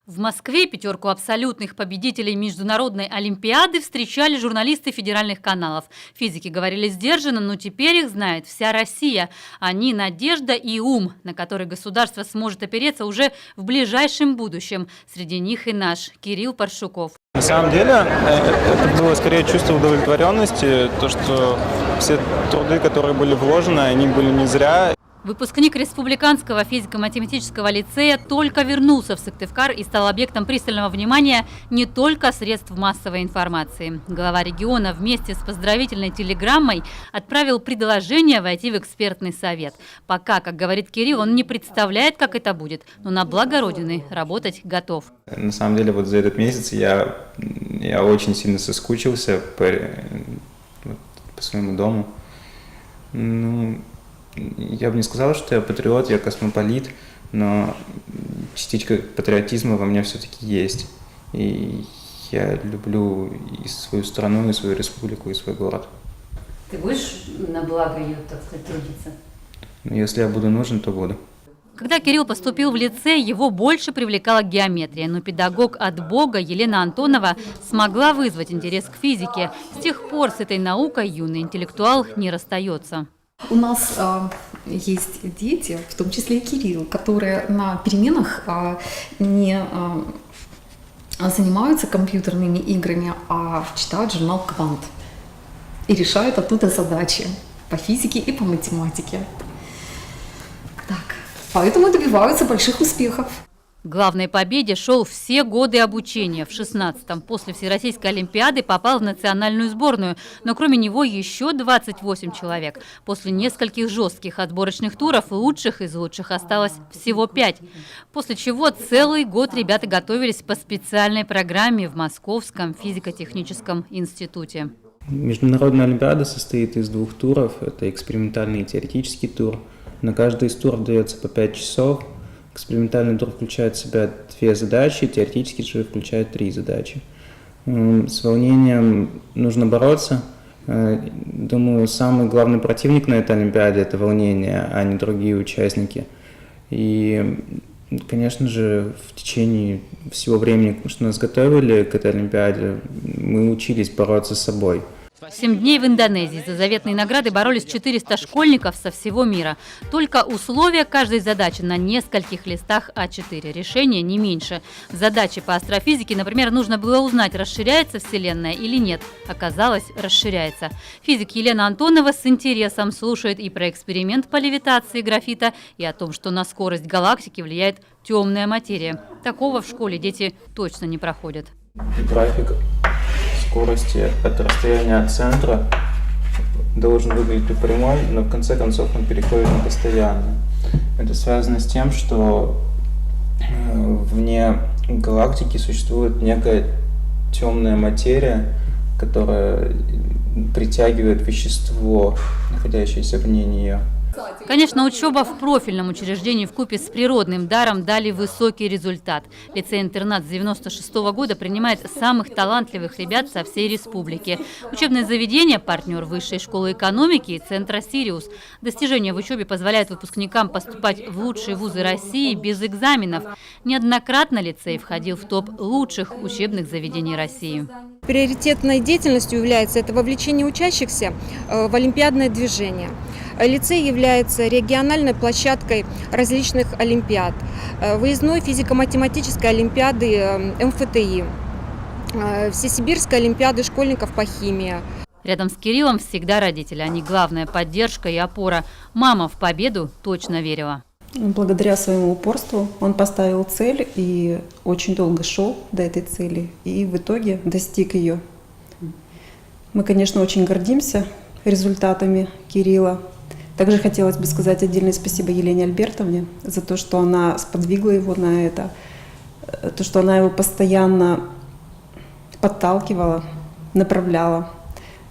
В Москве пятерку абсолютных победителей международной олимпиады встречали журналисты федеральных каналов. Физики говорили сдержанно, но теперь их знает вся Россия. Они – надежда и ум, на который государство сможет опереться уже в ближайшем будущем. Среди них и наш Кирилл Паршуков. На самом деле, это было скорее чувство удовлетворенности, то, что все труды, которые были вложены, они были не зря. Выпускник Республиканского физико-математического лицея только вернулся в Сыктывкар и стал объектом пристального внимания не только средств массовой информации. Глава региона вместе с поздравительной телеграммой отправил предложение войти в экспертный совет. Пока, как говорит Кирилл, он не представляет, как это будет, но на благо Родины работать готов. На самом деле, вот за этот месяц я очень сильно соскучился по своему дому. Я бы не сказал, что я патриот, я космополит, но частичка патриотизма во мне все-таки есть. И я люблю и свою страну, и свою республику, и свой город. Ты будешь на благо ее, так сказать, трудиться? Если я буду нужен, то буду. Когда Кирилл поступил в лицей, его больше привлекала геометрия, но педагог от Бога Елена Антонова смогла вызвать интерес к физике. С тех пор с этой наукой юный интеллектуал не расстается. У нас есть дети, в том числе и Кирилл, которые на переменах не занимаются компьютерными играми, а читают журнал «Квант» и решают оттуда задачи по физике и по математике. Так, поэтому добиваются больших успехов. К главной победе шел все годы обучения. В 16-м после Всероссийской олимпиады попал в национальную сборную, но кроме него еще 28 человек. После нескольких жестких отборочных туров лучших из лучших осталось всего 5. После чего целый год ребята готовились по специальной программе в Московском физико-техническом институте. Международная олимпиада состоит из 2 туров. Это экспериментальный и теоретический тур. На каждый из туров дается по 5 часов. Экспериментальный тур включает в себя 2 задачи, теоретический же включает 3 задачи. С волнением нужно бороться. Думаю, самый главный противник на этой олимпиаде – это волнение, а не другие участники. И, конечно же, в течение всего времени, что нас готовили к этой олимпиаде, мы учились бороться с собой. 7 дней в Индонезии. За заветные награды боролись 400 школьников со всего мира. Только условия каждой задачи на нескольких листах А4. Решение не меньше. В задаче по астрофизике, например, нужно было узнать, расширяется Вселенная или нет. Оказалось, расширяется. Физик Елена Антонова с интересом слушает и про эксперимент по левитации графита, и о том, что на скорость галактики влияет темная материя. Такого в школе дети точно не проходят. График скорости от расстояния от центра должен выглядеть прямой, но в конце концов он переходит на постоянный. Это связано с тем, что вне галактики существует некая темная материя, которая притягивает вещество, находящееся вне нее. Конечно, учеба в профильном учреждении вкупе с природным даром дали высокий результат. Лицей-интернат с 1996 года принимает самых талантливых ребят со всей республики. Учебное заведение – партнер Высшей школы экономики и центра «Сириус». Достижения в учебе позволяют выпускникам поступать в лучшие вузы России без экзаменов. Неоднократно лицей входил в топ лучших учебных заведений России. Приоритетной деятельностью является это вовлечение учащихся в олимпиадное движение. Лицей является региональной площадкой различных олимпиад, выездной физико-математической олимпиады МФТИ, Всесибирской олимпиады школьников по химии. Рядом с Кириллом всегда родители, они главная поддержка и опора. Мама в победу точно верила. Благодаря своему упорству он поставил цель и очень долго шел до этой цели, и в итоге достиг ее. Мы, конечно, очень гордимся результатами Кирилла. Также хотелось бы сказать отдельное спасибо Елене Альбертовне за то, что она сподвигла его на это, то, что она его постоянно подталкивала, направляла.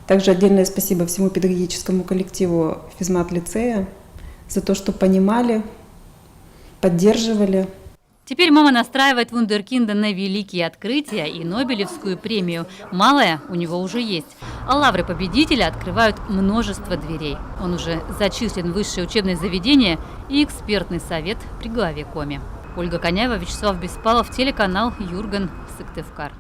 Также отдельное спасибо всему педагогическому коллективу физмат-лицея за то, что понимали, поддерживали. Теперь мама настраивает вундеркинда на великие открытия и Нобелевскую премию. Малая у него уже есть. А лавры победителя открывают множество дверей. Он уже зачислен в высшее учебное заведение и экспертный совет при главе Коми. Ольга Коняева, Вячеслав Беспалов, телеканал Юрган, Сыктывкар.